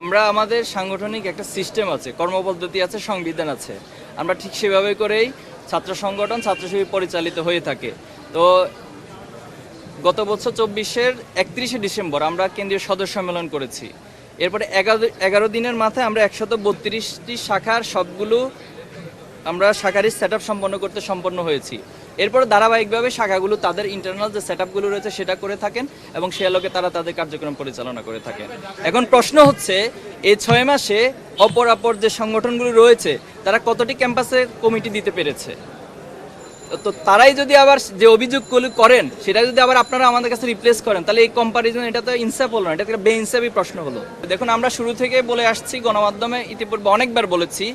আমরা আমাদের সাংগঠনিক একটা সিস্টেম আছে, কর্মপদ্ধতি আছে, সংবিধান আছে। আমরা ঠিক সেভাবে করেই ছাত্র সংগঠন ছাত্র শিবির পরিচালিত হয়ে থাকে। তো গত বছর 24-এর 31শে ডিসেম্বর আমরা কেন্দ্রীয় সদস্য সম্মেলন করেছি। এরপরে 11 দিনের মাথায় আমরা 132টি শাখার সবগুলো আমরা শাখারই সেট আপ সম্পন্ন হয়েছি। এরপর ধারাবাহিকভাবে শাখাগুলো তাদের ইন্টারনাল যে সেট আপগুলো রয়েছে সেটা করে থাকেন এবং সে আলোকে তারা তাদের কার্যক্রম পরিচালনা করে থাকেন। এখন প্রশ্ন হচ্ছে, এই 6 মাসে অপর যে সংগঠনগুলো রয়েছে তারা কতটি ক্যাম্পাসে কমিটি দিতে পেরেছে? তো তারাই যদি আবার যে অভিযোগগুলো করেন সেটা যদি আবার আপনারা আমাদের কাছে রিপ্লেস করেন, তাহলে এই কম্পারিজন এটা তো ইনসাফ হলো না, এটা একটা বেইনসাফি প্রশ্ন হলো। দেখুন, আমরা শুরু থেকে বলে আসছি, গণমাধ্যমে ইতিপূর্বে অনেকবার বলেছি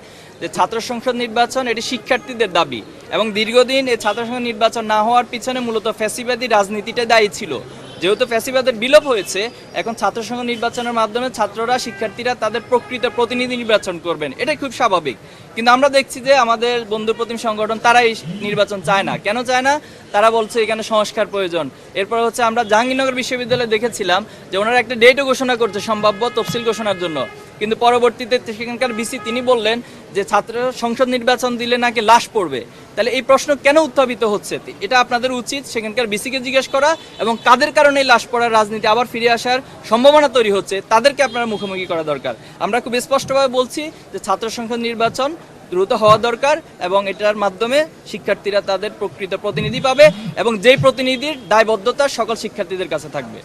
যে ছাত্র সংসদ নির্বাচন এটি শিক্ষার্থীদের দাবি এবং দীর্ঘদিন এই ছাত্র সংসদ নির্বাচন না হওয়ার পিছনে মূলত ফ্যাসিবাদী রাজনীতিটা দায়ী ছিল। যেহেতু ফ্যাসিবাদের বিলোপ হয়েছে, এখন ছাত্র সংসদ নির্বাচনের মাধ্যমে ছাত্ররা, শিক্ষার্থীরা তাদের প্রকৃত প্রতিনিধি নির্বাচন করবেন, এটাই খুব স্বাভাবিক। কিন্তু আমরা দেখছি যে আমাদের বন্ধুপ্রতিম সংগঠন তারা এই নির্বাচন চায় না। কেন চায় না? তারা বলছে এখানে সংস্কার প্রয়োজন। এরপর হচ্ছে আমরা জাহাঙ্গীরনগর বিশ্ববিদ্যালয়ে দেখেছিলাম যে ওনারা একটা ডেটও ঘোষণা করছে সম্ভাব্য তফসিল ঘোষণার জন্য, কিন্তু পরবর্তীতে সেখানকার ভিসি তিনি বললেন যে ছাত্র সংসদ নির্বাচন দিলে নাকি লাশ পড়বে। তাহলে এই প্রশ্ন কেন উত্থাপিত হচ্ছে? এটা আপনাদের উচিত সেখানকার ভিসিকে জিজ্ঞেস করা, এবং কাদের কারণে এই লাশ পড়ার রাজনীতি আবার ফিরে আসার সম্ভাবনা তৈরি হচ্ছে তাদেরকে আপনারা মুখোমুখি করা দরকার। আমরা খুব স্পষ্টভাবে বলছি যে ছাত্র সংসদ নির্বাচন দ্রুত হওয়া দরকার এবং এটার মাধ্যমে শিক্ষার্থীরা তাদের প্রকৃত প্রতিনিধি পাবে এবং যেই প্রতিনিধির দায়বদ্ধতা সকল শিক্ষার্থীদের কাছে থাকবে।